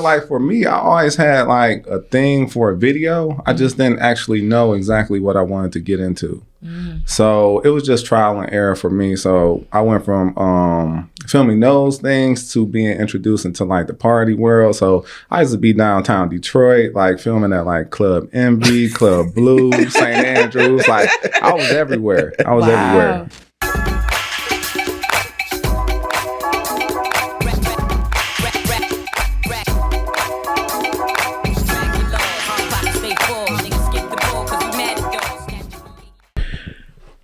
like for me, I always had like a thing for a video. I just didn't actually know exactly what I wanted to get into. So it was just trial and error for me. So I went from filming those things to being introduced into like the party world. So I used to be downtown Detroit, like filming at like Club Envy, Club Blue, St. Andrews. Like I was everywhere. Everywhere.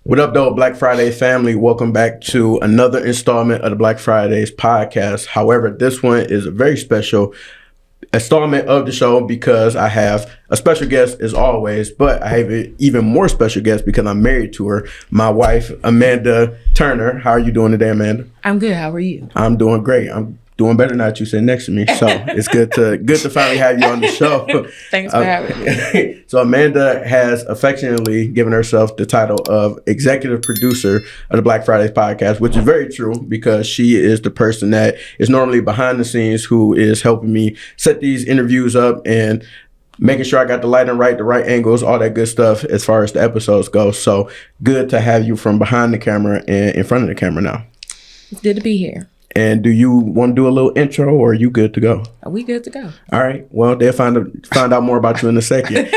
What up, though, Black Friday family? Welcome back to another installment of the Black Fridays podcast. However, this one is a very special installment of the show because I have a special guest as always, but I have an even more special guest because I'm married to her, my wife, Amanda Turner. How are you doing today, Amanda? I'm good. How are you? I'm doing great. I'm doing better now that you sit next to me. So it's good to finally have you on the show. Thanks for having me. So Amanda has affectionately given herself the title of executive producer of the Black Fridays podcast, which is very true because she is the person that is normally behind the scenes who is helping me set these interviews up and making sure I got the lighting right, the right angles, all that good stuff as far as the episodes go. So good to have you from behind the camera and in front of the camera now. It's good to be here. And do you want to do a little intro, or are you good to go? Are we good to go? All right. Well, they'll find out more about you in a second.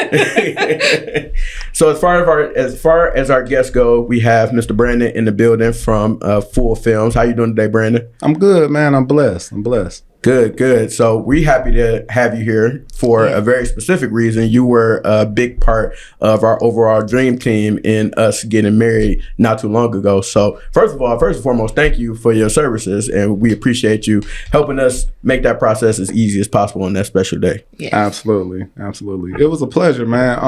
So as far as our guests go, we have Mr. Brandon in the building from Full Films. How you doing today, Brandon? I'm good, man. I'm blessed. Good. So we're happy to have you here for a very specific reason. You were a big part of our overall dream team in us getting married not too long ago. So first and foremost, thank you for your services, and we appreciate you helping us make that process as easy as possible on that special day. Yes. Absolutely. It was a pleasure, man.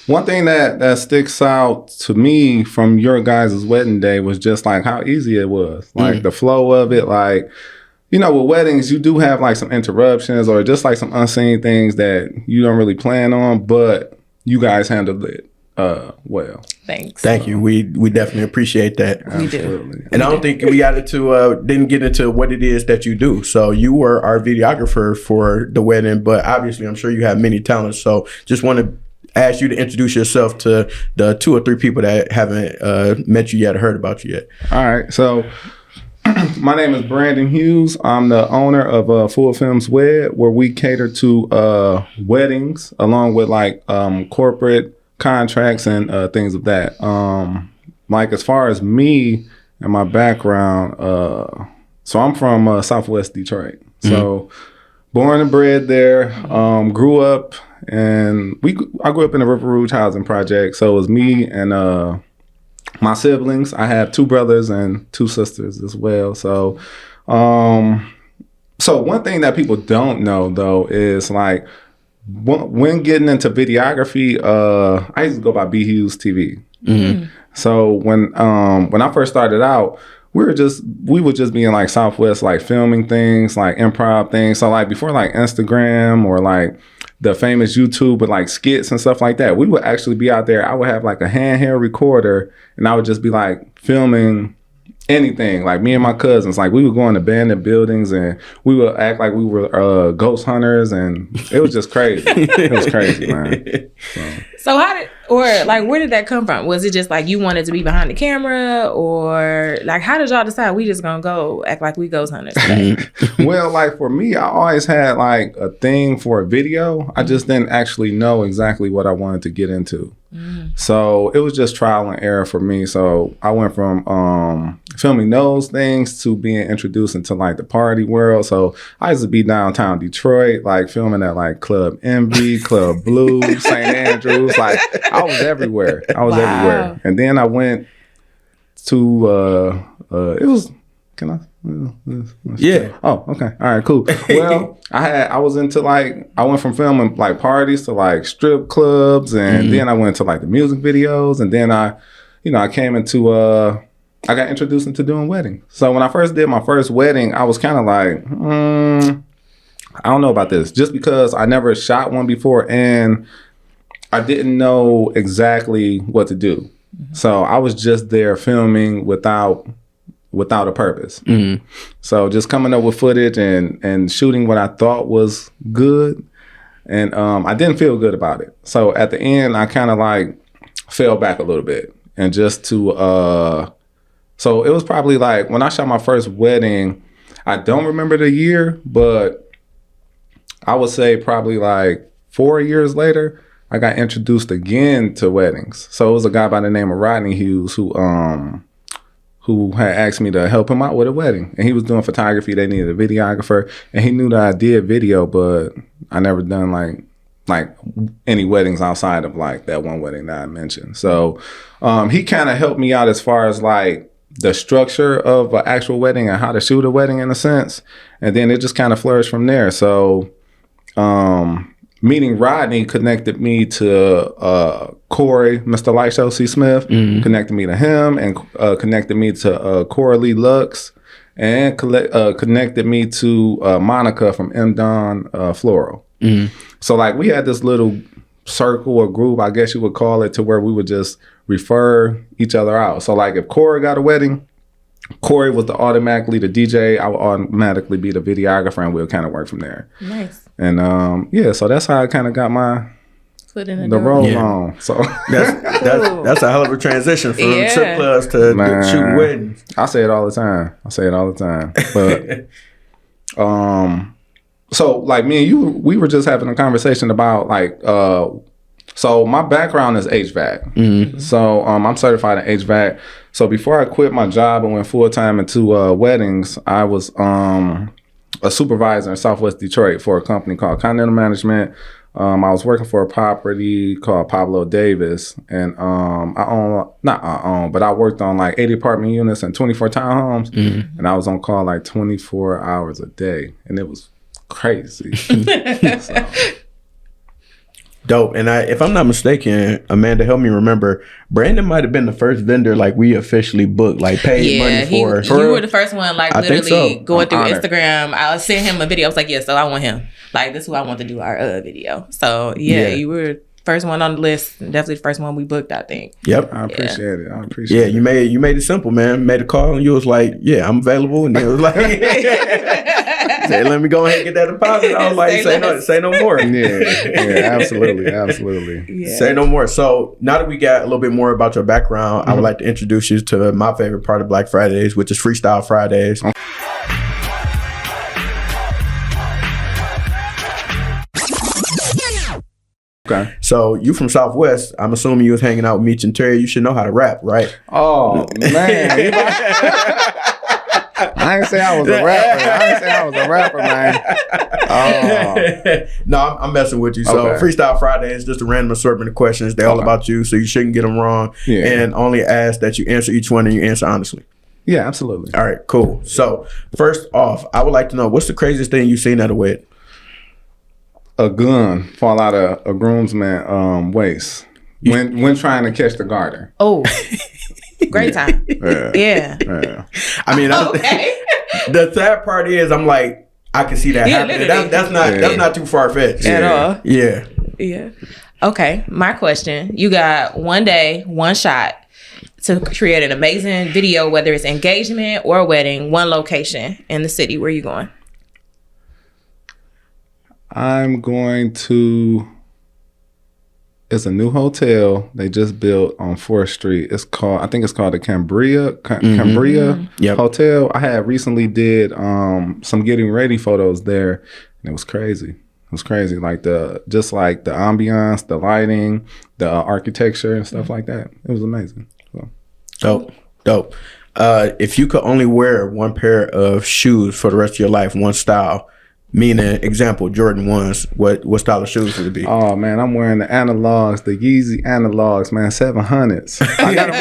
One thing that sticks out to me from your guys' wedding day was just like how easy it was. Like the flow of it, like, you know, with weddings, you do have like some interruptions or just like some unseen things that you don't really plan on, but you guys handled it well. Thanks. Thank you. We definitely appreciate that. We do. And I don't think we didn't get into what it is that you do. So you were our videographer for the wedding, but obviously I'm sure you have many talents. So just want to ask you to introduce yourself to the 2 or 3 people that haven't met you yet or heard about you yet. All right. So my name is Brandon Hughes. I'm the owner of Full Films Wedd, where we cater to weddings along with like corporate contracts and things of that. Like as far as me and my background, so I'm from Southwest Detroit. So born and bred there, grew up, and I grew up in the River Rouge housing project. So it was me and my siblings. I have 2 brothers and 2 sisters as well. So one thing that people don't know though is like when getting into videography, I used to go by B Hughes TV. So when I first started out, we would just be in like Southwest, like filming things, like improv things. So like before like Instagram or like the famous YouTube with like skits and stuff like that, we would actually be out there. I would have like a handheld recorder and I would just be like filming anything. Like me and my cousins, like we would go in abandoned buildings and we would act like we were ghost hunters, and it was just crazy. It was crazy, man. So where did that come from? Was it just like you wanted to be behind the camera, or like how did y'all decide we just gonna go act like we ghost hunters today? Well, like for me, I always had like a thing for a video. I just didn't actually know exactly what I wanted to get into. So it was just trial and error for me. So I went from filming those things to being introduced into like the party world. So I used to be downtown Detroit, like filming at like Club Envy, Club Blue, St. Andrews. Like I was everywhere. Everywhere. And then I went to it was, can I? Yeah. Oh, okay. All right, cool. Well, I went from filming like parties to like strip clubs, and then I went to like the music videos, and then I came into I got introduced into doing weddings. So when I first did my first wedding, I was kind of like, I don't know about this, just because I never shot one before and I didn't know exactly what to do. So I was just there filming without without a purpose. So just coming up with footage and shooting what I thought was good. And I didn't feel good about it. So at the end, I kind of like fell back a little bit. And just to, so it was probably like when I shot my first wedding, I don't remember the year, but I would say probably like 4 years later, I got introduced again to weddings. So it was a guy by the name of Rodney Hughes who had asked me to help him out with a wedding. And he was doing photography. They needed a videographer. And he knew that I did video, but I never done like any weddings outside of like that one wedding that I mentioned. So he kind of helped me out as far as like the structure of an actual wedding and how to shoot a wedding in a sense. And then it just kind of flourished from there. So meeting Rodney connected me to Corey, Mr. Lightshow C. Smith, connected me to him, and connected me to Coralie Lux, and connected me to Monica from M. Don Floral. So like we had this little circle or group, I guess you would call it, to where we would just refer each other out. So like if Corey got a wedding, Corey was automatically the DJ. I would automatically be the videographer, and we'll kind of work from there. Nice. And yeah, so that's how I kind of got my foot in the role on. So that's a hell of a transition from trip clubs to shooting weddings. I say it all the time. But so like me and you, we were just having a conversation about like so my background is HVAC. So I'm certified in HVAC. So before I quit my job and went full time into weddings, I was a supervisor in Southwest Detroit for a company called Continental Management. I was working for a property called Pablo Davis, and but I worked on like 80 apartment units and 24 townhomes, and I was on call like 24 hours a day, and it was crazy. So. Dope. And if I'm not mistaken, Amanda, help me remember, Brandon might have been the first vendor like we officially booked, like paid money for. You were the first one, like I literally so. going through Instagram. I sent him a video. I was like, yeah, so I want him. Like, this is who I want to do our video. So yeah, you were first one on the list. Definitely the first one we booked, I think. Yep. I appreciate it. I appreciate it. You made it simple, man. Made a call and you was like, yeah, I'm available. And then it was like, say, let me go ahead and get that deposit. I was like, say no more. Yeah, absolutely. Yeah. Say no more. So now that we got a little bit more about your background, I would like to introduce you to my favorite part of Black Fridays, which is Freestyle Fridays. Okay. So you from Southwest, I'm assuming you was hanging out with Meech and Terry. You should know how to rap, right? Oh, man. I didn't say I was a rapper. Man. Oh. No, I'm messing with you. So Freestyle Friday is just a random assortment of questions. They're all about you, so you shouldn't get them wrong. Yeah. And only ask that you answer each one and you answer honestly. Yeah, absolutely. All right, cool. So first off, I would like to know, what's the craziest thing you've seen at a wedding? A gun fall out of a groomsman waist when trying to catch the garter. Oh, great time. Yeah. I mean, the sad part is, I'm like, I can see that happening. That's not too far fetched at all. Yeah. Okay, my question: you got one day, one shot to create an amazing video, whether it's engagement or a wedding, one location in the city. Where you going? I'm going to. It's a new hotel they just built on 4th Street. I think it's called the Cambria Hotel. I had recently did some getting ready photos there, and it was crazy. It was crazy, like the ambiance, the lighting, the architecture and stuff like that. It was amazing. So. Dope. If you could only wear one pair of shoes for the rest of your life, one style, meaning, example, Jordan 1s, what style of shoes would it be? Oh, man, I'm wearing the analogs, the Yeezy analogs, man, 700s. I got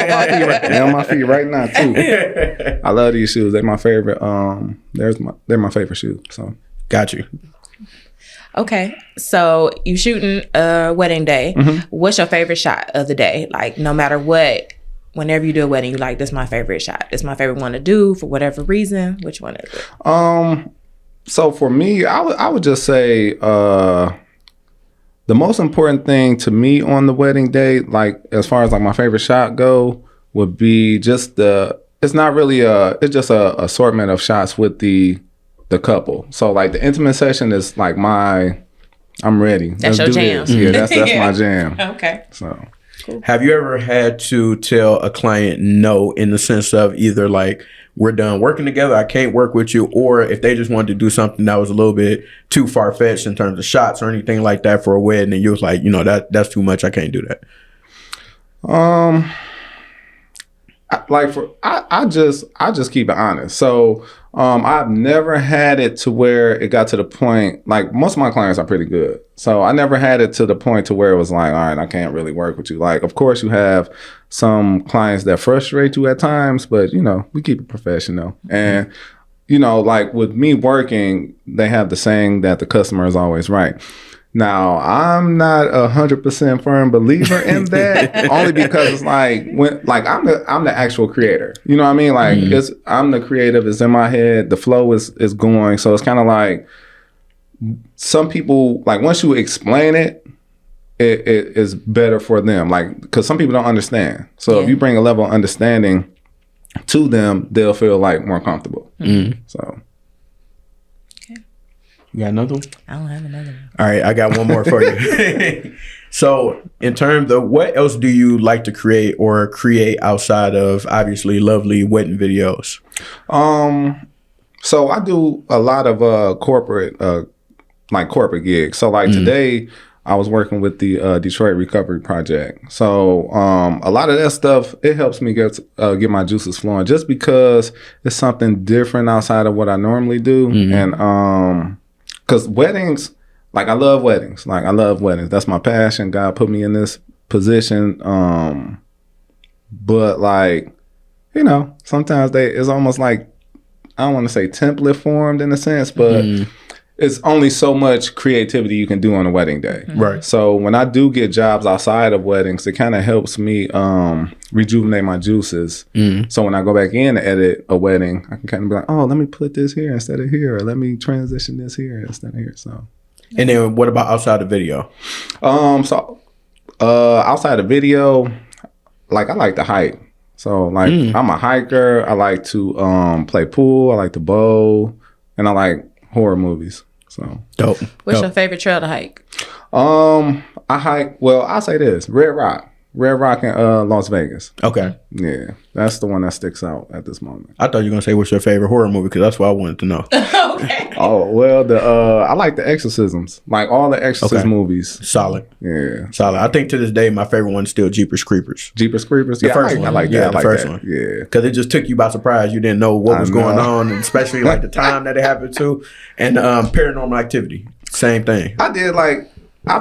them on my feet right now, too. I love these shoes. They're my favorite. They're my favorite shoes. So, got you. Okay, so you shooting a wedding day. What's your favorite shot of the day? Like, no matter what, whenever you do a wedding, you like, this is my favorite shot. This is my favorite one to do for whatever reason. Which one is it? So for me, I would just say the most important thing to me on the wedding day, like as far as like my favorite shot go, would be just the it's not really it's just a assortment of shots with the couple. So like the intimate session is like I'm ready. That's Let's your do jam. this. Yeah, that's my jam. Okay. So Have you ever had to tell a client no in the sense of either like, we're done working together, I can't work with you, or if they just wanted to do something that was a little bit too far-fetched in terms of shots or anything like that for a wedding, and you was like, that's too much, I can't do that? I just keep it honest. So I've never had it to where it got to the point, like most of my clients are pretty good. So I never had it to the point to where it was like, all right, I can't really work with you. Like, of course you have some clients that frustrate you at times, but we keep it professional. And like with me working, they have the saying that the customer is always right. Now, I'm not 100% firm believer in that, only because it's like I'm the actual creator. You know what I mean? Like I'm the creative. It's in my head. The flow is going. So it's kind of like some people, like once you explain it is better for them. Like because some people don't understand. So if you bring a level of understanding to them, they'll feel like more comfortable. So. You got another one? I don't have another one. All right, I got one more for you. So in terms of what else do you like to create outside of obviously lovely wedding videos? So I do a lot of corporate gigs. So like today I was working with the Detroit Recovery Project. So a lot of that stuff, it helps me get my juices flowing just because it's something different outside of what I normally do. And because weddings, like I love weddings. That's my passion. God put me in this position. But like, sometimes it's almost like, I don't want to say template formed in a sense, but it's only so much creativity you can do on a wedding day. Right. So when I do get jobs outside of weddings, it kind of helps me rejuvenate my juices. So when I go back in to edit a wedding, I can kind of be like, oh, let me put this here instead of here, or let me transition this here instead of here. So. And then what about outside of video? So outside of video, like I like to hike. So like I'm a hiker. I like to play pool. I like to bow, and I like horror movies. So dope. What's your favorite trail to hike? I hike. Well, I'll say this: Red Rock in Las Vegas. Okay. Yeah, that's the one that sticks out at this moment. I thought you were gonna say what's your favorite horror movie, because that's what I wanted to know. Okay. Oh well, I like the exorcisms, like all the Exorcist movies. Solid. Yeah, solid. I think to this day my favorite one is still Jeepers Creepers. Jeepers Creepers. The first one. I like that. Yeah, I like the first that. one. Yeah, because it just took you by surprise. You didn't know what was going on, and especially like the time that it happened to. And Paranormal Activity, same thing. I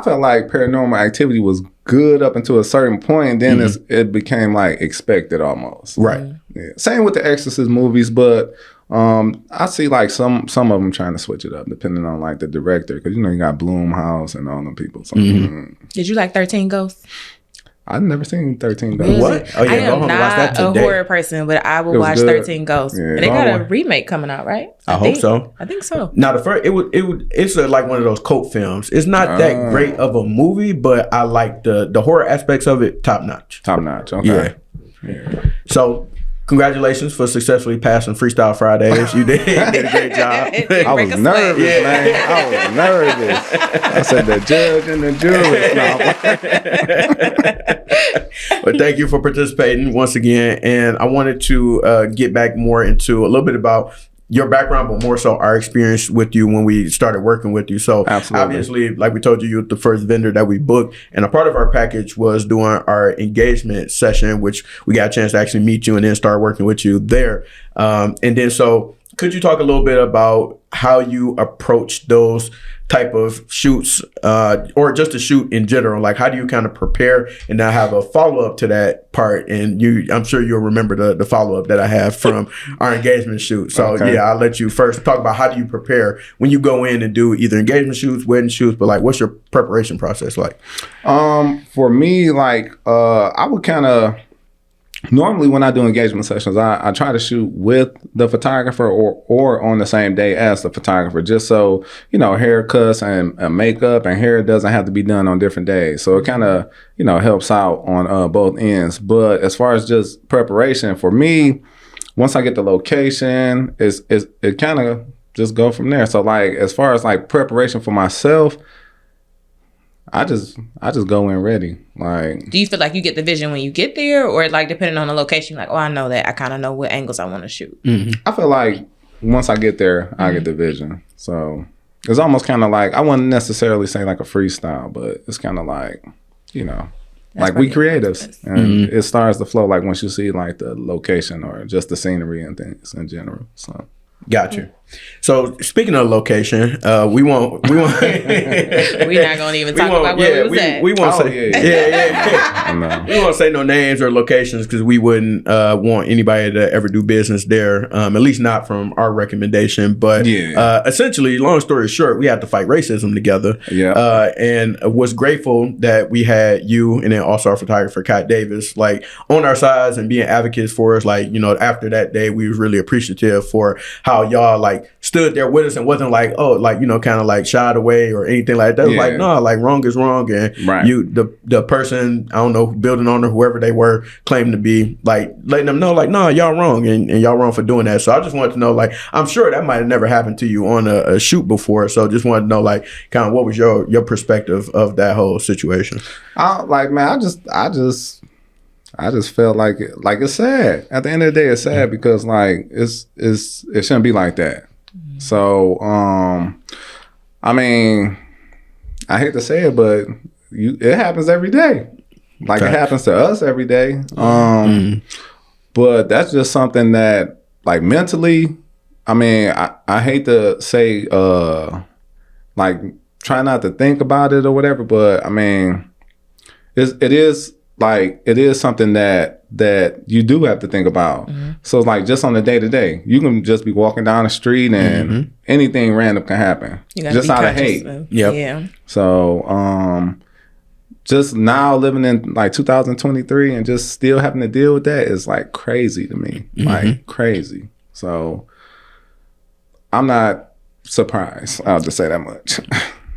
felt like Paranormal Activity was good up until a certain point, and then it became like expected almost. Right. Yeah. Same with the Exorcist movies, but I see like some of them trying to switch it up depending on like the director, because you got Blumhouse and all them people. So, Did you like 13 Ghosts? I've never seen 13 Really? Ghosts. What? Oh yeah, I am watch that not a today. horror person, but I will watch good. 13 Ghosts. Yeah. And they got a remake coming out, right? I hope so. I think so. Now the first, it's like one of those cult films. It's not that great of a movie, but I like the horror aspects of it. Top notch. Top notch. Okay. Yeah. So, congratulations for successfully passing Freestyle Fridays. You did a great job. I was nervous, man. I was nervous. I said the judge and the jury. But thank you for participating once again. And I wanted to get back more into a little bit about your background, but more so our experience with you when we started working with you. So Absolutely. Obviously, like we told you, you're the first vendor that we booked. And a part of our package was doing our engagement session, which we got a chance to actually meet you and then start working with you there. And then so could you talk a little bit about how you approach those type of shoots or just a shoot in general? Like, how do you kind of prepare and now have a follow-up to that part? And I'm sure you'll remember the follow-up that I have from our engagement shoot. So Okay. I'll let you first talk about how do you prepare when you go in and do either engagement shoots, wedding shoots, but like what's your preparation process like? For me, like I would kind of normally when I do engagement sessions, I try to shoot with the photographer or on the same day as the photographer, just so haircuts and makeup and hair doesn't have to be done on different days. So it kind of helps out on both ends. But as far as just preparation for me, once I get the location, it kind of just go from there. So like as far as like preparation for myself, I just go in ready. Like, do you feel like you get the vision when you get there, or like depending on the location, like, oh, I know that I kind of know what angles I want to shoot? I feel like once I get there, I get the vision. So it's almost kind of like, I wouldn't necessarily say like a freestyle, but it's kind of like, you know, like we creatives, and it starts to flow like once you see like the location or just the scenery and things in general. So got you. So speaking of location, we won't. We're not gonna even talk about where we was at. We won't say. Yeah. We won't say no names or locations because we wouldn't want anybody to ever do business there. At least not from our recommendation. But essentially, long story short, we had to fight racism together. Yeah. And was grateful that we had you and then also our photographer Kai Davis like on our sides and being advocates for us. Like, you know, after that day, we was really appreciative for how y'all like stood there with us and wasn't like, oh, like, you know, kind of like shied away or anything like that. It was like, no, like wrong is wrong. And you, the person, I don't know, building owner, whoever they were, claimed to be, like letting them know like, no, y'all wrong and y'all wrong for doing that. So I just wanted to know, like, I'm sure that might have never happened to you on a shoot before. So just wanted to know, like, kind of what was your perspective of that whole situation? Like, man, I just felt like it's sad. At the end of the day, it's sad because like it shouldn't be like that. So I mean, I hate to say it, but it happens every day. Like it happens to us every day. But that's just something that like mentally, I mean, I hate to say like try not to think about it or whatever, but I mean it is something that you do have to think about. So it's like just on the day to day, you can just be walking down the street and anything random can happen just out of hate. Yeah. So just now living in like 2023 and just still having to deal with that is like crazy to me, like crazy. So I'm not surprised. I'll just say that much.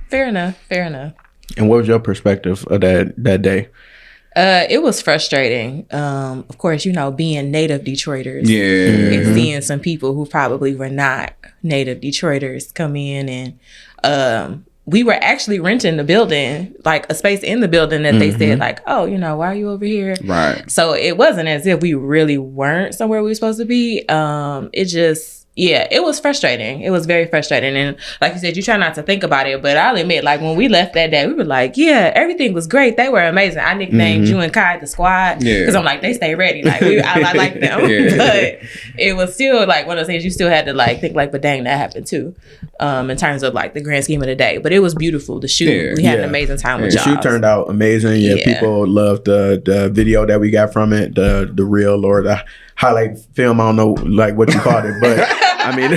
Fair enough. And what was your perspective of that day? It was frustrating. Of course, you know, being native Detroiters and seeing some people who probably were not native Detroiters come in and we were actually renting the building, like a space in the building that they said like, oh, you know, why are you over here? Right. So it wasn't as if we really weren't somewhere we were supposed to be. It just, it was frustrating. It was very frustrating. And like you said, you try not to think about it, but I'll admit, like when we left that day, we were like, yeah, everything was great. They were amazing. I nicknamed you and Kai the squad because I'm like, they stay ready. Like I like them. But it was still like one of those things you still had to like think like, but dang, that happened too. In terms of like the grand scheme of the day. But it was beautiful. The shoot, we had an amazing time with y'all. The shoot turned out amazing. People loved the video that we got from it, the reel or the highlight film. I don't know like what you called it, but I mean,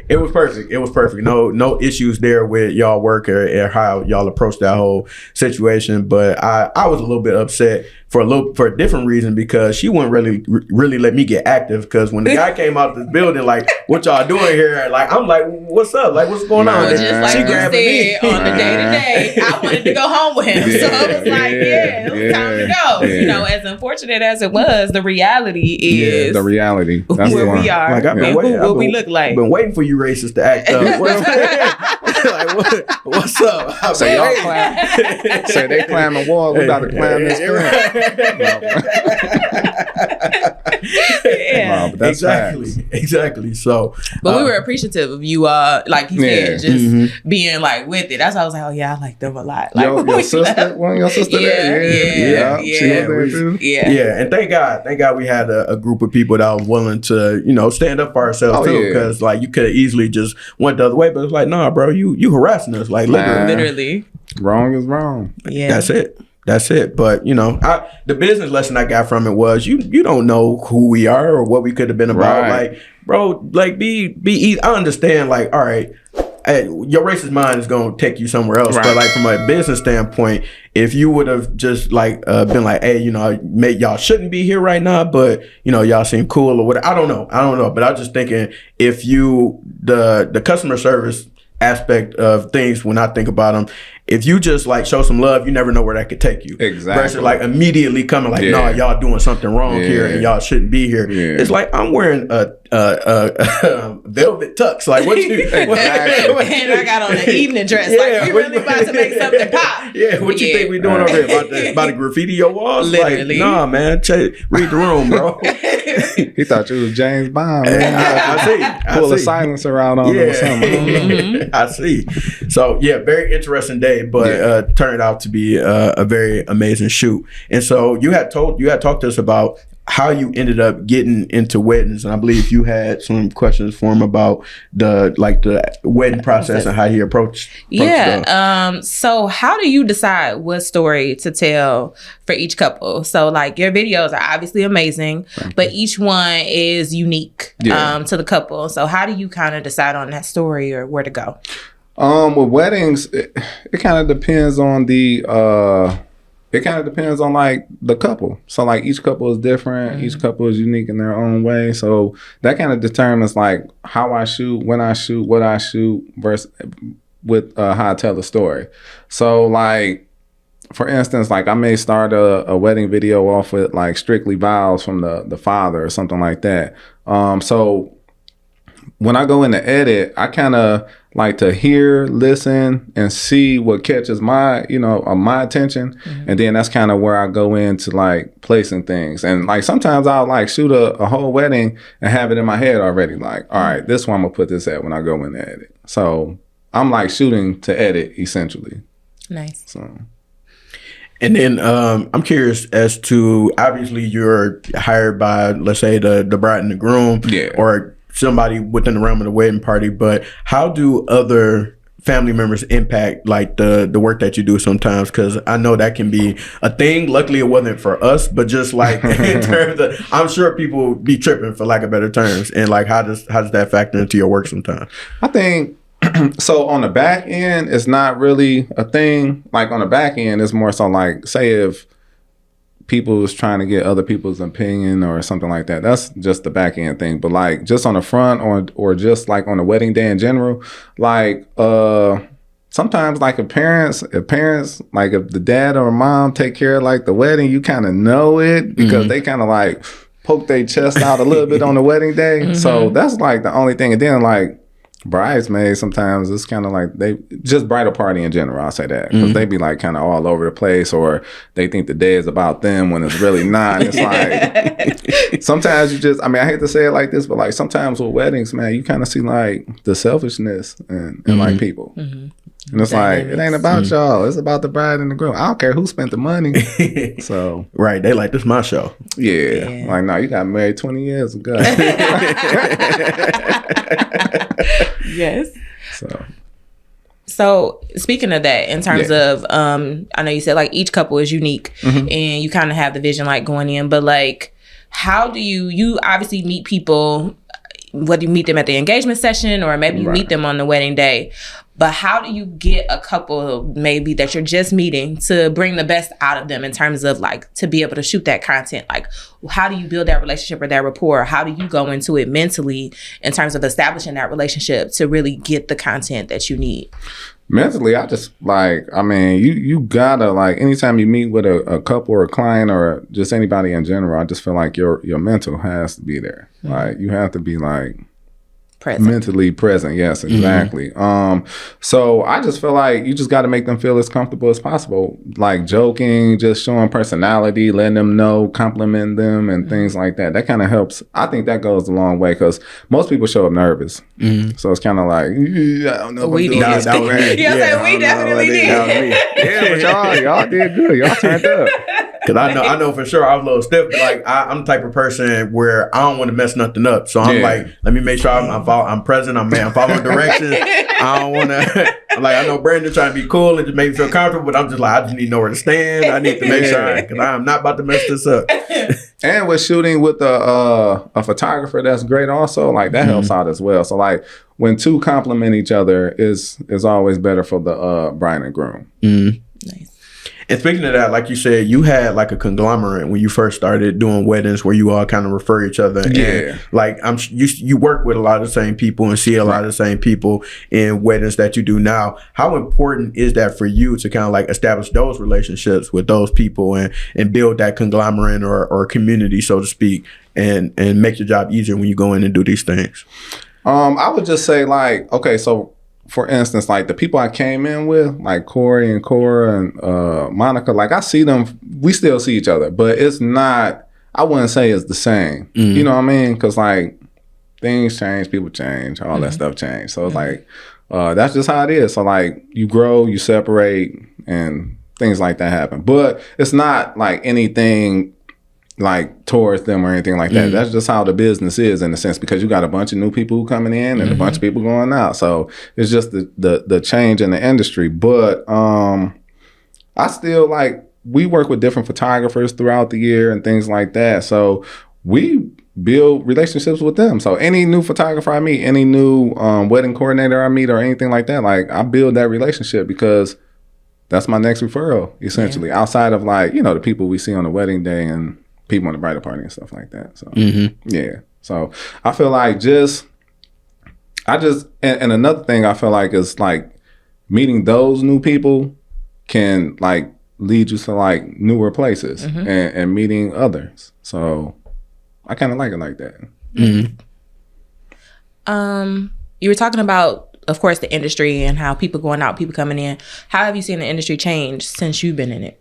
it was perfect. It was perfect. No issues there with y'all work or how y'all approached that whole situation. But I was a little bit upset for a different reason because she wouldn't really let me get active. Because when the guy came out the building, like, what y'all doing here? Like, I'm like, what's up? Like, what's going on? Just like she grabbed me on the day to day. I wanted to go home with him, so I was like, it was time to go. You know, as unfortunate as it was, the reality is the reality. That's where the one. we are. Like, I've been waiting. What we look like. I've been waiting for you racists to act up. Like, what's up? So y'all climb. So they climbing walls. We about to climb this thing. No, but that's exactly. So, but we were appreciative of you, like you said, just being like with it. That's why I was like, oh yeah, I like them a lot. Like your sister, one of your sister, and thank God we had a group of people that was willing to, you know, stand up for ourselves too, because like you could have easily just went the other way, but it's like, nah, bro, you harassing us, like literally. Wrong is wrong. Yeah, that's it. But you know, the business lesson I got from it was you don't know who we are or what we could have been about. Right. Like, bro, like be easy. I understand. Like, all right, your racist mind is gonna take you somewhere else. Right. But like from a business standpoint, if you would have just like been like, hey, you know, y'all shouldn't be here right now, but you know, y'all seem cool or whatever. I don't know. But I was just thinking if the customer service aspect of things when I think about them. If you just like show some love, you never know where that could take you. Exactly. Versus like immediately coming like, no, y'all doing something wrong here and y'all shouldn't be here. Yeah. It's like I'm wearing a velvet tux. Like what you? And I got on an evening dress. Like we really about to make something pop. Yeah, what you think we doing over here? About to graffiti your walls? Literally. Like, nah, man. Read the room, bro. He thought you was James Bond, man. I see. Pull a silencer around on him or something. I see. So yeah, very interesting day, but turned out to be a very amazing shoot. And so you had talked to us about how you ended up getting into weddings, and I believe you had some questions for him about the wedding process and how he approached. So how do you decide what story to tell for each couple? So like your videos are obviously amazing, but each one is unique to the couple. So how do you kind of decide on that story or where to go? With weddings, it kind of depends on like the couple. So like each couple is different. Each couple is unique in their own way. So that kind of determines like how I shoot, when I shoot, what I shoot versus with how I tell the story. So like, for instance, like I may start a wedding video off with like strictly vows from the father or something like that. So when I go in to edit, I kind of like to hear, listen, and see what catches my attention. And then that's kind of where I go into like placing things. And like sometimes I'll like shoot a whole wedding and have it in my head already. Like, all right, this one I'm gonna put this at when I go in to edit. So I'm like shooting to edit essentially. Nice. So. And then I'm curious as to, obviously you're hired by, let's say, the bride and the groom, or somebody within the realm of the wedding party, but how do other family members impact like the work that you do sometimes? Because I know that can be a thing. Luckily it wasn't for us, but just like in terms of, I'm sure people be tripping for lack of better terms, and like how does that factor into your work sometimes? I think so on the back end it's not really a thing. Like on the back end it's more so like, say if people is trying to get other people's opinion or something like that, that's just the back end thing. But like just on the front or just like on the wedding day in general, like sometimes like if parents like if the dad or mom take care of like the wedding, you kind of know it because they kind of like poke their chest out a little bit on the wedding day. So that's like the only thing. And then like bridesmaids, sometimes it's kind of like they just bridal party in general, I'll say that, because they be like kind of all over the place, or they think the day is about them when it's really not. It's like sometimes you just, I mean, I hate to say it like this, but like sometimes with weddings, man, you kind of see like the selfishness in like people. And it's like, it ain't about y'all. It's about the bride and the groom. I don't care who spent the money. So right, they like, this my show. Yeah. Like, no, you got married 20 years ago. Yes. So speaking of that, in terms of, I know you said like each couple is unique and you kind of have the vision like going in, but like, how do you obviously meet people, whether you meet them at the engagement session or maybe you meet them on the wedding day, but how do you get a couple maybe that you're just meeting to bring the best out of them in terms of like to be able to shoot that content? Like, how do you build that relationship or that rapport? How do you go into it mentally in terms of establishing that relationship to really get the content that you need? Mentally, I just like, I mean, you gotta like, anytime you meet with a couple or a client or just anybody in general, I just feel like your mental has to be there. Like you have to be like mentally present. Yes, exactly. So I just feel like you just got to make them feel as comfortable as possible, like joking, just showing personality, letting them know, complimenting them and things like that. That kind of helps. I think that goes a long way because most people show up nervous. So it's kind of like, I don't know if we did. that was me. We definitely did. Yeah, but y'all did good. Y'all turned up. Cause I know for sure I was a little stiff. Like I'm the type of person where I don't want to mess nothing up. So I'm like, let me make sure I'm present. I'm following directions. I don't want to. Like I know Brandon trying to be cool and just make me feel comfortable, but I'm just like, I just need to know where to stand. I need to make sure because I'm not about to mess this up. And with shooting with a photographer, that's great also. Like that helps out as well. So like when two complement each other is always better for the bride and groom. Nice. And speaking of that, like you said, you had like a conglomerate when you first started doing weddings where you all kind of refer each other. Yeah. And like you work with a lot of the same people and see a lot of the same people in weddings that you do now. How important is that for you to kind of like establish those relationships with those people and build that conglomerate or community, so to speak, and make your job easier when you go in and do these things? I would just say like, okay, so for instance, like the people I came in with, like Corey and Cora and Monica, like I see them, we still see each other, but it's not, I wouldn't say it's the same. Mm-hmm. You know what I mean? Because like things change, people change, all that stuff change. So it's like, that's just how it is. So like you grow, you separate, and things like that happen. But it's not like anything like towards them or anything like that. Mm-hmm. That's just how the business is in a sense, because you got a bunch of new people who coming in and a bunch of people going out. So it's just the change in the industry. But I still like, we work with different photographers throughout the year and things like that. So we build relationships with them. So any new photographer I meet, any new wedding coordinator I meet or anything like that, like I build that relationship because that's my next referral, essentially, outside of like, you know, the people we see on the wedding day and people on the bridal party and stuff like that. So yeah. So I feel like and another thing I feel like is like meeting those new people can like lead you to like newer places and meeting others. So I kind of like it like that. You were talking about, of course, the industry and how people going out, people coming in. How have you seen the industry change since you've been in it?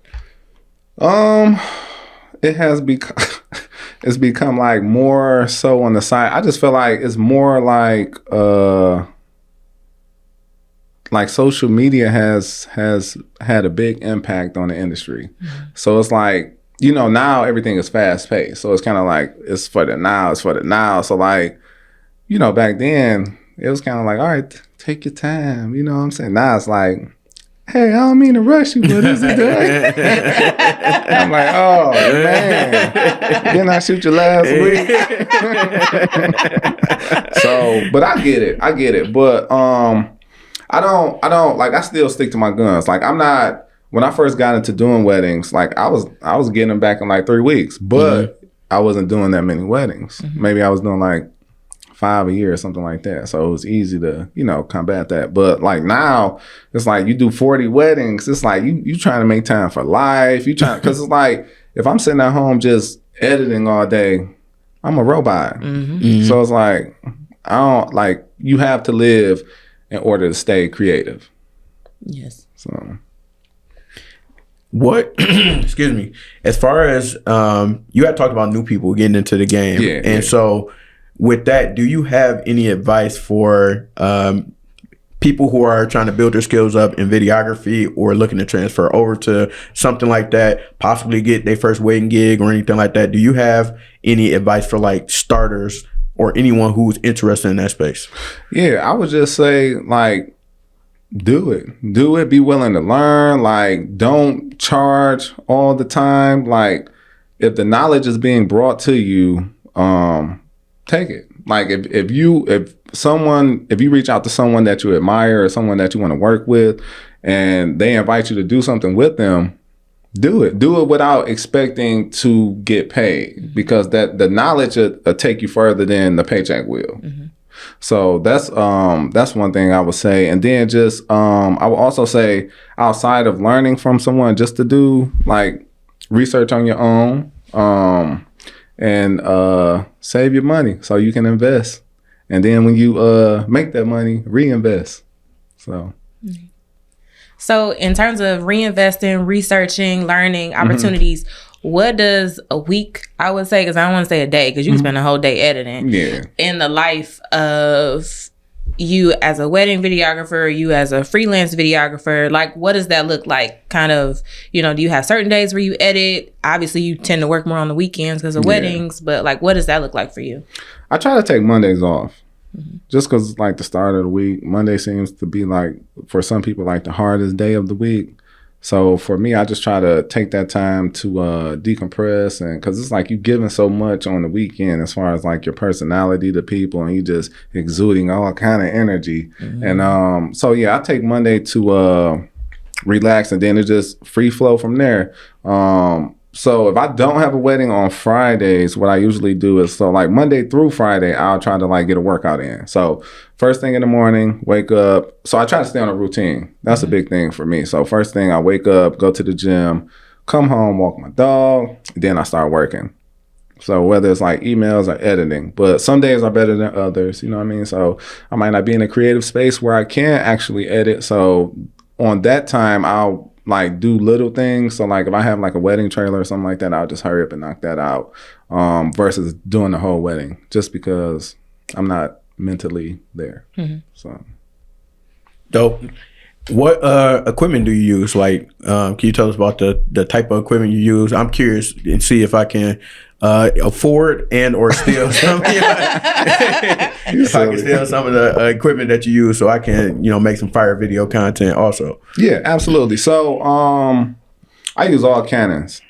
It has become it's become like more so on the side. I just feel like it's more like social media has had a big impact on the industry. So it's like, you know, now everything is fast paced. So it's kind of like it's for the now. So like, you know, back then it was kind of like, all right, take your time. You know what I'm saying? Now it's like, hey, I don't mean to rush you, but is it done? I'm like, oh, man. Didn't I shoot you last week? So, but I get it. But I don't, like, I still stick to my guns. Like, I'm not, when I first got into doing weddings, like, I was getting them back in like 3 weeks, but I wasn't doing that many weddings. Maybe I was doing like 5 a year or something like that. So it was easy to, you know, combat that. But like now, it's like you do 40 weddings. It's like you trying to make time for life. You trying, because it's like if I'm sitting at home just editing all day, I'm a robot. So it's like I don't like, you have to live in order to stay creative. Yes. So what excuse me, as far as you had talked about new people getting into the game, so with that, do you have any advice for people who are trying to build their skills up in videography or looking to transfer over to something like that, possibly get their first wedding gig or anything like that? Do you have any advice for like starters or anyone who's interested in that space? Yeah, I would just say like, do it. Be willing to learn. Like, don't charge all the time. Like, if the knowledge is being brought to you, take it. Like if you reach out to someone that you admire or someone that you want to work with and they invite you to do something with them, do it without expecting to get paid, because that the knowledge will take you further than the paycheck will. So that's one thing I would say. And then just I would also say, outside of learning from someone, just to do like research on your own, and save your money so you can invest. And then when you make that money, reinvest. So in terms of reinvesting, researching, learning opportunities, what does a week, I would say, because I don't want to say a day, because you can spend a whole day editing, in the life of you as a wedding videographer, you as a freelance videographer, like what does that look like? Kind of, you know, do you have certain days where you edit? Obviously you tend to work more on the weekends because of weddings, but like what does that look like for you? I try to take Mondays off, just because like the start of the week. Monday seems to be like, for some people, like the hardest day of the week. So for me, I just try to take that time to decompress, and because it's like you giving so much on the weekend as far as like your personality to people, and you just exuding all kind of energy. And so yeah, I take Monday to relax, and then it just free flow from there. So if I don't have a wedding on Fridays, what I usually do is, so like Monday through Friday, I'll try to like get a workout in. So first thing in the morning, wake up. So I try to stay on a routine. That's a big thing for me. So first thing, I wake up, go to the gym, come home, walk my dog, then I start working. So whether it's like emails or editing, but some days are better than others, you know what I mean? So I might not be in a creative space where I can actually edit. So on that time, I'll like do little things. So like if I have like a wedding trailer or something like that, I'll just hurry up and knock that out, versus doing the whole wedding, just because I'm not mentally there. So Dope. What equipment do you use? Like, can you tell us about the type of equipment you use? I'm curious and see if I can afford and or steal some. If I can steal some of the equipment that you use, so I can make some fire video content also. Yeah, absolutely. So I use all Canons.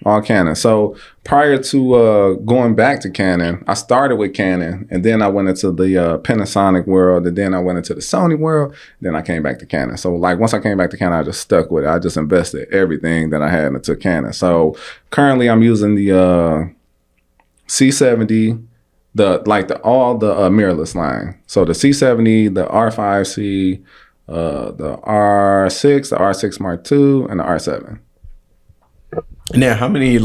So prior to going back to Canon, I started with Canon, and then I went into the Panasonic world, and then I went into the Sony world, then I came back to Canon. So like once I came back to Canon, I just stuck with it. I just invested everything that I had into Canon. So currently I'm using the C70, all the mirrorless line. So the C70, the R5C, the R6, the R6 Mark II, and the R7. Now, how many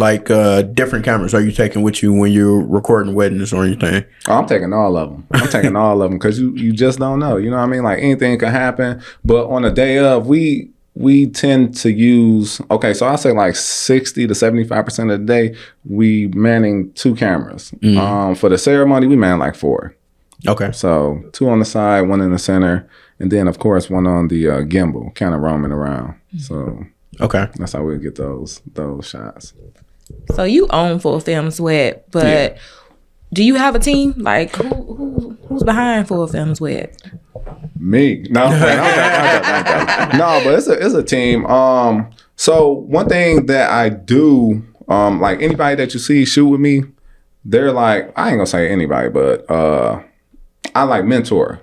different cameras are you taking with you when you're recording weddings or anything? Oh, I'm taking all of them. Because you just don't know. You know what I mean? Like anything can happen. But on the day of, we tend to use, so I say like 60 to 75% of the day, we manning 2 cameras. For the ceremony, we man like 4. Okay. So 2 on the side, 1 in the center, and then of course 1 on the gimbal, kind of roaming around. So okay, that's how we get those shots. So you own Full Films Wedd, but do you have a team? Like who's behind Full Films Wedd? Me? No, no, but it's a team. So one thing that I do, like anybody that you see shoot with me, they're like, I ain't gonna say anybody, but I like mentor.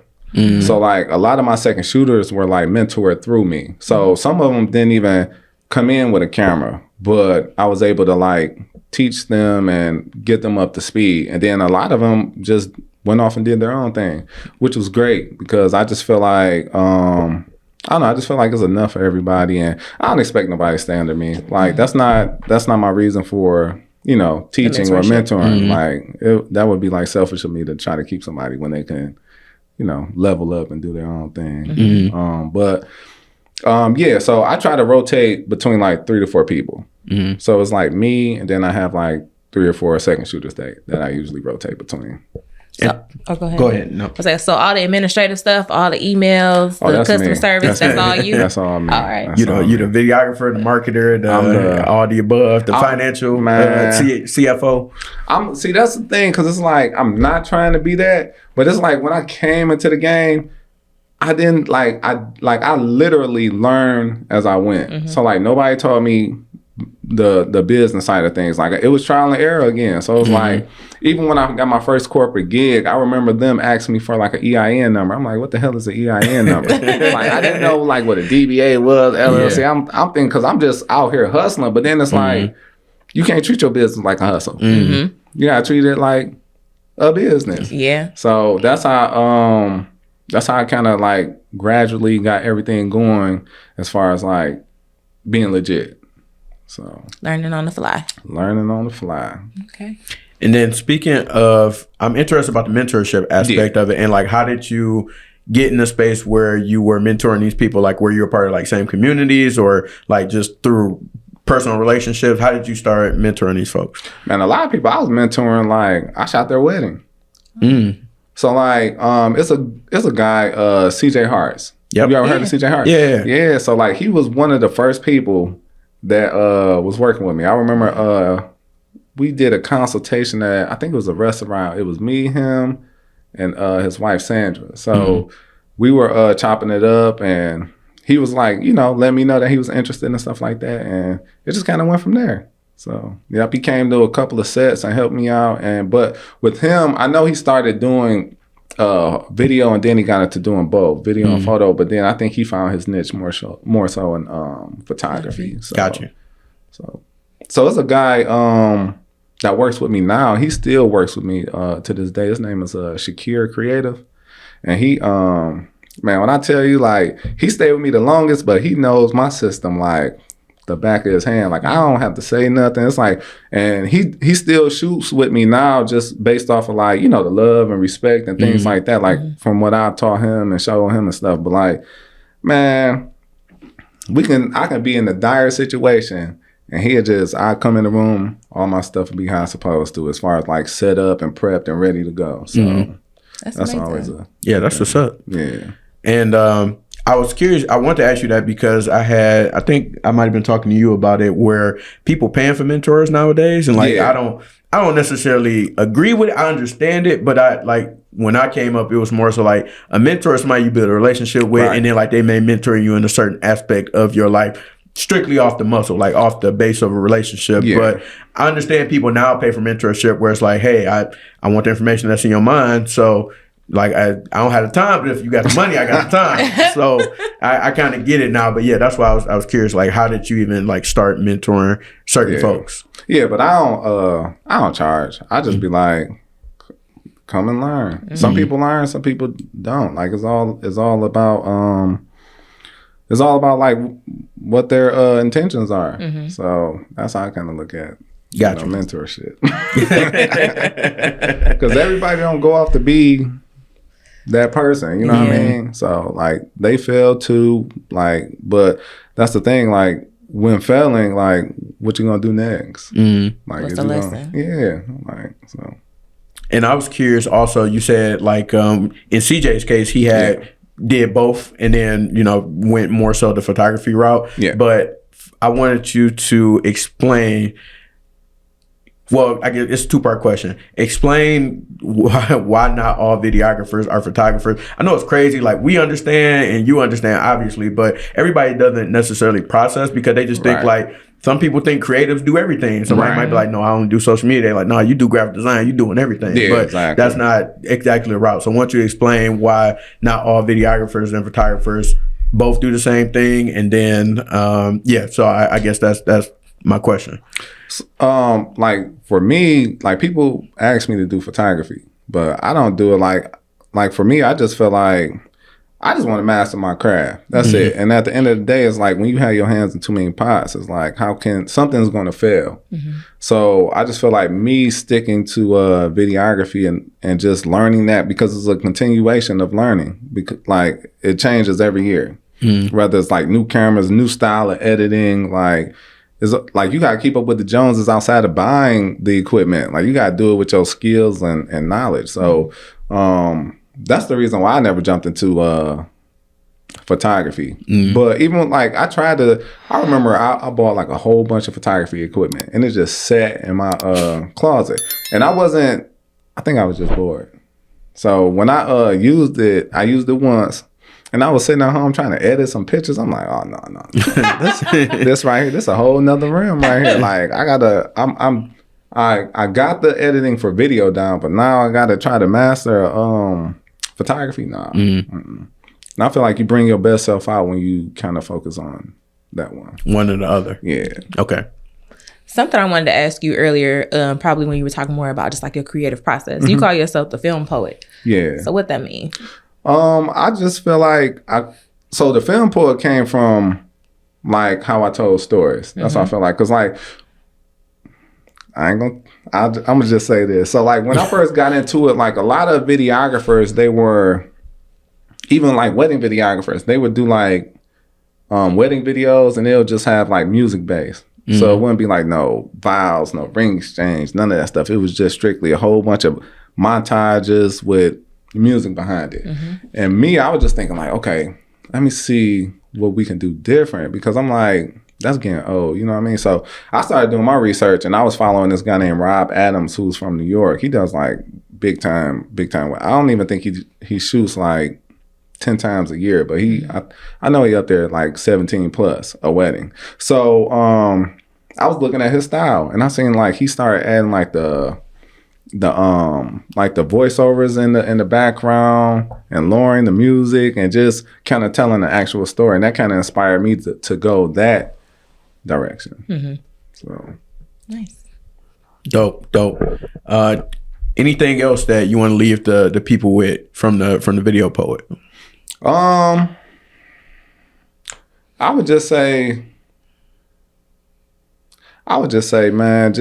So like a lot of my second shooters were like mentored through me. So some of them didn't even come in with a camera, but I was able to like teach them and get them up to speed. And then a lot of them just went off and did their own thing, which was great because I just feel like, I don't know, I just feel like it's enough for everybody, and I don't expect nobody to stay under me. Like that's not my reason for, teaching or mentoring. Like that would be like selfish of me to try to keep somebody when they can, level up and do their own thing. So I try to rotate between like 3 to 4 people. So it's like me, and then I have like 3 or 4 second shooters that I usually rotate between. So, go ahead. Go ahead. No. So all the administrative stuff, all the emails, the customer service, that's all you? That's all me. All right. You the videographer, the marketer, all the above, the financial CFO. That's the thing, because it's like I'm not trying to be that, but it's like when I came into the game, I didn't I literally learned as I went. So like nobody taught me the business side of things. Like it was trial and error again. So it's like even when I got my first corporate gig, I remember them asking me for like an EIN number. I'm like, what the hell is an EIN number? Like I didn't know like what a DBA was, LLC. Yeah. I'm thinking, because I'm just out here hustling, but then it's like you can't treat your business like a hustle. You gotta treat it like a business. Yeah. So that's how I kind of like gradually got everything going as far as like being legit. So learning on the fly. Okay. And then speaking of, I'm interested about the mentorship aspect of it, and like how did you get in a space where you were mentoring these people? Like were you a part of like same communities, or like just through personal relationships? How did you start mentoring these folks? Man, a lot of people I was mentoring, like I shot their wedding. So like it's a guy, CJ Hartz. Yep. You ever heard of CJ Hartz? Yeah. So like he was one of the first people that was working with me. I remember we did a consultation at, I think it was a restaurant. It was me, him, and his wife Sandra. So we were chopping it up, and he was like, let me know that he was interested in stuff like that, and it just kind of went from there. So he came to a couple of sets and helped me out. But with him, I know he started doing video, and then he got into doing both video and photo. But then I think he found his niche more so in photography. So, Got you. So it's a guy that works with me now. He still works with me to this day. His name is Shakir Creative, and he man, when I tell you, like, he stayed with me the longest, but he knows my system like the back of his hand. Like, I don't have to say nothing. It's like, and he still shoots with me now, just based off of, like, you know, the love and respect and things like that, like from what I've taught him and showing him and stuff. But like, man, I can be in a dire situation, and I come in the room, all my stuff will be how it's supposed to, as far as like set up and prepped and ready to go. So that's always that's what's up. Yeah. And I was curious. I wanted to ask you that because I think I might have been talking to you about it, where people paying for mentors nowadays, and like I don't necessarily agree with it. I understand it, but when I came up, it was more so like a mentor is somebody you build a relationship with, and then like they may mentor you in a certain aspect of your life, strictly off the muscle, like off the base of a relationship. But I understand people now pay for mentorship where it's like, hey, I want the information that's in your mind, so. Like, I don't have the time, but if you got the money, I got the time. So I kind of get it now. But yeah, that's why I was curious. Like, how did you even like start mentoring certain folks? Yeah, but I don't charge. I just be like, come and learn. Some people learn, some people don't. Like, it's all about like what their intentions are. So that's how I kind of look at mentorship. Because everybody don't go off to be that person, you know what I mean? So like they fail too, like, but that's the thing, like when failing, like what you gonna do next? Like, what's the lesson? Like, so. And I was curious also, you said like in CJ's case, he did both and then, you know, went more so the photography route. But I wanted you to explain. Well, I guess it's a two-part question. Explain why not all videographers are photographers. I know it's crazy. Like, we understand and you understand, obviously, but everybody doesn't necessarily process because they just think like, some people think creatives do everything. Somebody might be like, no, I don't do social media. They're like, no, you do graphic design. You doing everything. But that's not exactly the route. So I want you to explain why not all videographers and photographers both do the same thing. And then, so I guess that's my question. Like for me, like people ask me to do photography, but I don't do it like for me, I just feel like I just want to master my craft. That's it. And at the end of the day, it's like when you have your hands in too many pots, it's like, how can something's going to fail? So I just feel like me sticking to videography and just learning that, because it's a continuation of learning, because like it changes every year, whether it's like new cameras, new style of editing, like it's like you got to keep up with the Joneses outside of buying the equipment. Like you got to do it with your skills and knowledge. So that's the reason why I never jumped into photography. But even like I remember I bought like a whole bunch of photography equipment and it just sat in my closet. And I think I was just bored. So when I used it once. And I was sitting at home trying to edit some pictures. I'm like, oh no. this right here, this a whole nother realm right here. Like I got the editing for video down, but now I gotta try to master photography now. And I feel like you bring your best self out when you kind of focus on that one or the other. Yeah. Okay. Something I wanted to ask you earlier, probably when you were talking more about just like your creative process. You call yourself the film poet. Yeah. So what that mean? I just feel like so the film poet came from like how I told stories. That's what I feel like. Cause like, I'm gonna just say this. So like when I first got into it, like a lot of videographers, they were even like wedding videographers. They would do like wedding videos and they'll just have like music based. So it wouldn't be like no vows, no ring exchange, none of that stuff. It was just strictly a whole bunch of montages with music behind it. And me, I was just thinking like, okay, let me see what we can do different, because I'm like, that's getting old, you know what I mean? So I started doing my research and I was following this guy named Rob Adams, who's from New York. He does like big time. I don't even think he shoots like 10 times a year, but I know he up there like 17 plus a wedding. So I was looking at his style and I seen like he started adding like the like the voiceovers in the background and lowering the music and just kind of telling the actual story, and that kind of inspired me to go that direction. So Nice. Dope. Anything else that you want to leave the people with from the video poet? I would just say, man,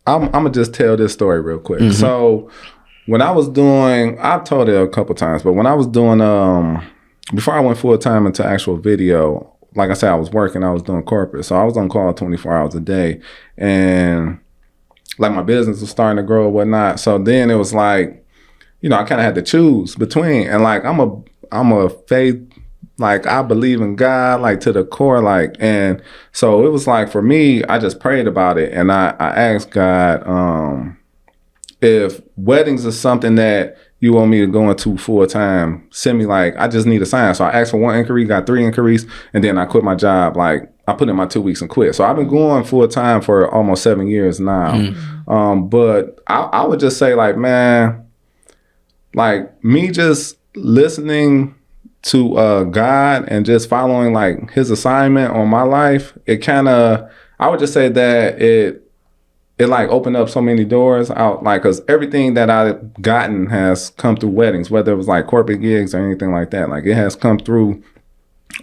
I'm gonna just tell this story real quick. So when I was doing, I've told it a couple times, but when I was doing, before I went full time into actual video, like I said, I was working, I was doing corporate, so I was on call 24 hours a day, and like my business was starting to grow and whatnot. So then it was like, I kind of had to choose between, and like I'm a faith. Like, I believe in God, like, to the core, like, and so it was like, for me, I just prayed about it, and I asked God, if weddings is something that you want me to go into full time, send me, like, I just need a sign. So I asked for 1 inquiry, got 3 inquiries, and then I quit my job. Like, I put in my 2 weeks and quit. So I've been going full time for almost 7 years now. But I would just say, like, man, like, me just listening to God and just following like his assignment on my life, it kind of, I would just say that it like opened up so many doors out, like, because everything that I've gotten has come through weddings, whether it was like corporate gigs or anything like that. Like, it has come through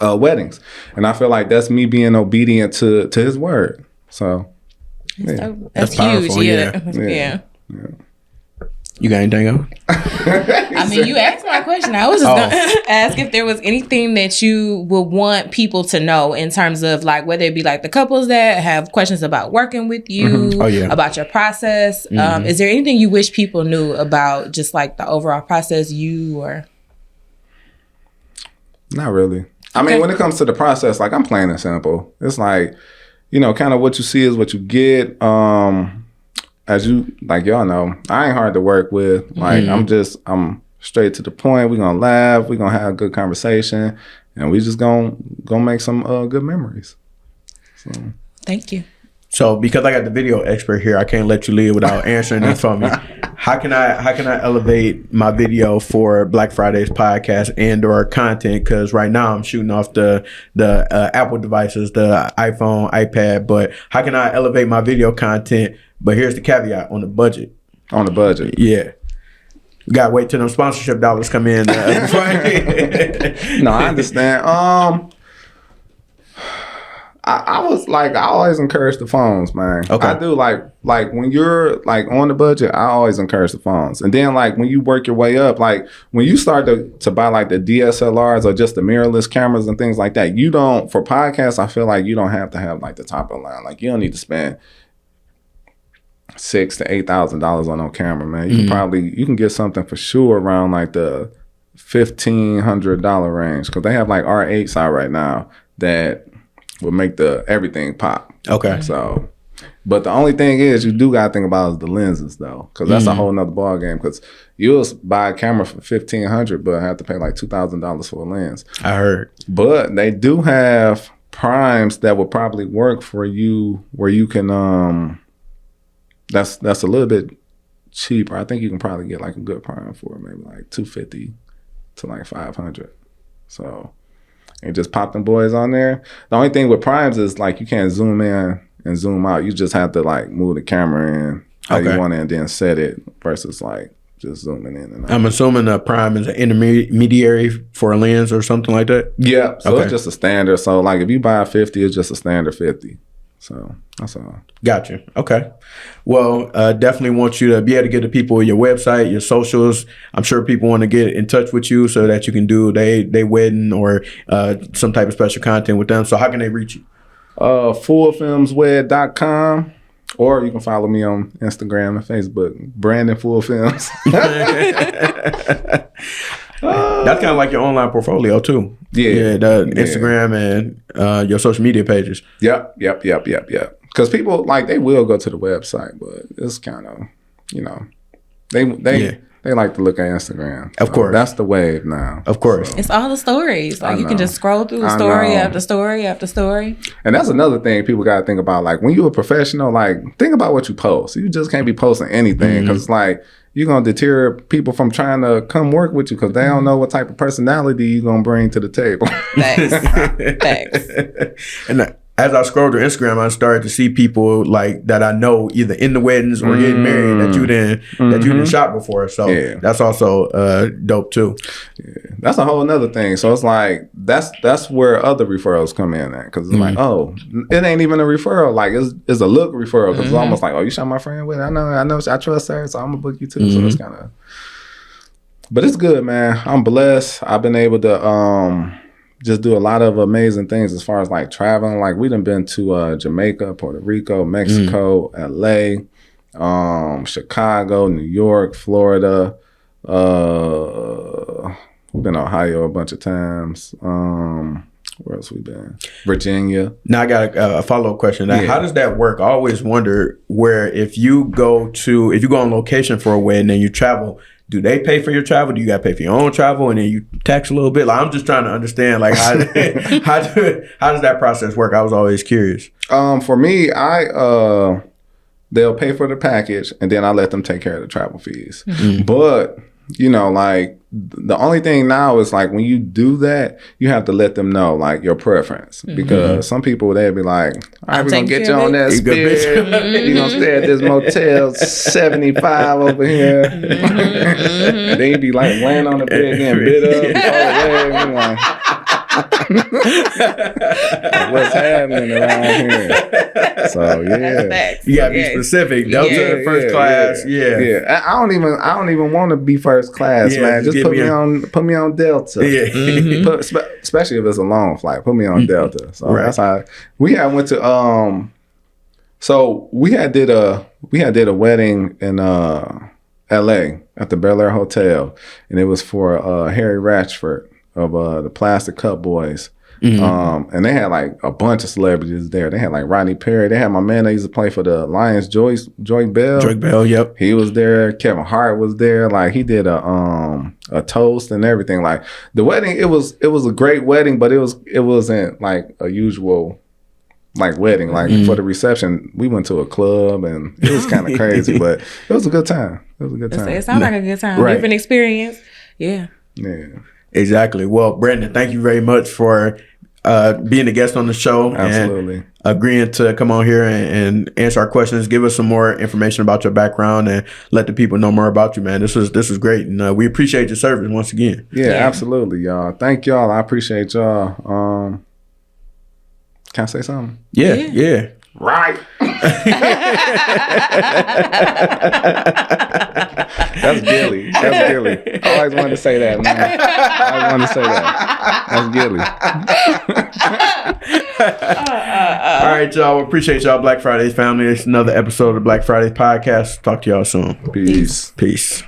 weddings, and I feel like that's me being obedient to his word. So yeah. That's powerful. huge. Yeah. You got anything else? I mean, you asked my question. I was just going to ask if there was anything that you would want people to know in terms of, like, whether it be like the couples that have questions about working with you, about your process. Is there anything you wish people knew about just like the overall process, or? Not really. I mean, when it comes to the process, like, I'm plain and simple. It's like, kind of what you see is what you get. As you, like, y'all know, I ain't hard to work with. Like, I'm straight to the point. We're going to laugh. We're going to have a good conversation. And we just going to make some good memories. So. Thank you. So, because I got the video expert here, I can't let you leave without answering this for me. How can I elevate my video for Black Friday's podcast and or content? Because right now I'm shooting off the Apple devices, the iPhone, iPad. But how can I elevate my video content? But here's the caveat: on the budget. On the budget. Yeah. We gotta wait till them sponsorship dollars come in. No, I understand. I was like, I always encourage the phones, man. Okay. I do like when you're like on the budget, I always encourage the phones. And then like when you work your way up, like when you start to buy like the DSLRs or just the mirrorless cameras and things like that, you don't, for podcasts, I feel like you don't have to have like the top of the line. Like, you don't need to spend $6,000 to $8,000 on no camera, man. You can get something for sure around like the $1,500 range, because they have like R8s out right now that will make the everything pop. Okay. So, but the only thing is, you do gotta think about is the lenses though, because that's a whole nother ball game. Because you'll buy a camera for $1,500, but have to pay like $2,000 for a lens. I heard. But they do have primes that would probably work for you, where you can that's a little bit cheaper. I think you can probably get like a good prime for maybe like $250 to like $500. So, and just pop them boys on there. The only thing with primes is like you can't zoom in and zoom out. You just have to like move the camera in how you want it and then set it, versus like just zooming in and out. I'm assuming a prime is an intermediary for a lens or something like that? Yeah. So it's just a standard. So like if you buy a 50, it's just a standard 50. So that's all. Gotcha. Okay. Well, definitely want you to be able to get the people your website, your socials. I'm sure people want to get in touch with you so that you can do they wedding or some type of special content with them. So how can they reach you? Fullfilmswed.com, or you can follow me on Instagram and Facebook, Brandon Full Films. That's kind of like your online portfolio too. Yeah, Instagram and your social media pages. Yep. Because people like, they will go to the website, but it's kind of, they they like to look at Instagram. Of course. That's the wave now. Of course. It's all the stories. Like, you can know. just scroll through I story know. after story after story. And that's another thing people got to think about. Like, when you're a professional, like, think about what you post. You just can't be posting anything because it's like, you're going to deter people from trying to come work with you because they don't know what type of personality you're going to bring to the table. Thanks. And as I scrolled through Instagram, I started to see people like that I know either in the weddings or getting married that you didn't shop before. So that's also dope too. Yeah. That's a whole nother thing. So it's like that's where other referrals come in at because it's like, oh, it ain't even a referral. Like it's a look referral because it's almost like, oh, you shot my friend with it. I know, I trust her, so I'm gonna book you too. So it's kind of, but it's good, man. I'm blessed. I've been able to just do a lot of amazing things as far as like traveling. Like we done been to Jamaica, Puerto Rico, Mexico, LA, Chicago, New York, Florida. We've been to Ohio a bunch of times. Where else we been? Virginia. Now I got a follow-up question. Now, how does that work? I always wonder where if you go on location for a wedding and you travel, do they pay for your travel? Do you got to pay for your own travel and then you tax a little bit? Like, I'm just trying to understand, like, how does that process work? I was always curious. For me, they'll pay for the package and then I let them take care of the travel fees. But, you know, like, the only thing now is like when you do that, you have to let them know like your preference because some people they'll be like, all right, we're gonna get you on that Spirit. You're gonna stay at this motel 75 over here. And then you be like laying on the bed getting bit up. What's happening around here? So you gotta be specific. Delta first class. Yeah. I don't even want to be first class, man. Just put me on Delta. Especially if it's a long flight. Put me on Delta. So that's how we had went to so we had did a wedding in LA at the Bel Air Hotel, and it was for Harry Ratchford of the Plastic Cup Boys. And they had like a bunch of celebrities there. They had like Rodney Perry. They had my man that used to play for the Lions, Joy Bell. Joy Bell, yep. He was there. Kevin Hart was there. Like he did a toast and everything. Like the wedding, it was a great wedding, but it wasn't like a usual like wedding. Like for the reception, we went to a club and it was kind of crazy, but it was a good time. It sounds like a good time. Right. Different experience. Yeah. Exactly. Well, Brandon, thank you very much for being a guest on the show. Absolutely. And agreeing to come on here and answer our questions, give us some more information about your background and let the people know more about you, man. This was great. And we appreciate your service once again. Yeah, absolutely, y'all. Thank y'all. I appreciate y'all. Can I say something? Yeah. Right. That's Gilly. I always wanted to say that, man. That's Gilly. All right, y'all. We appreciate y'all, Black Fridays family. It's another episode of Black Fridays podcast. Talk to y'all soon. Peace. Peace.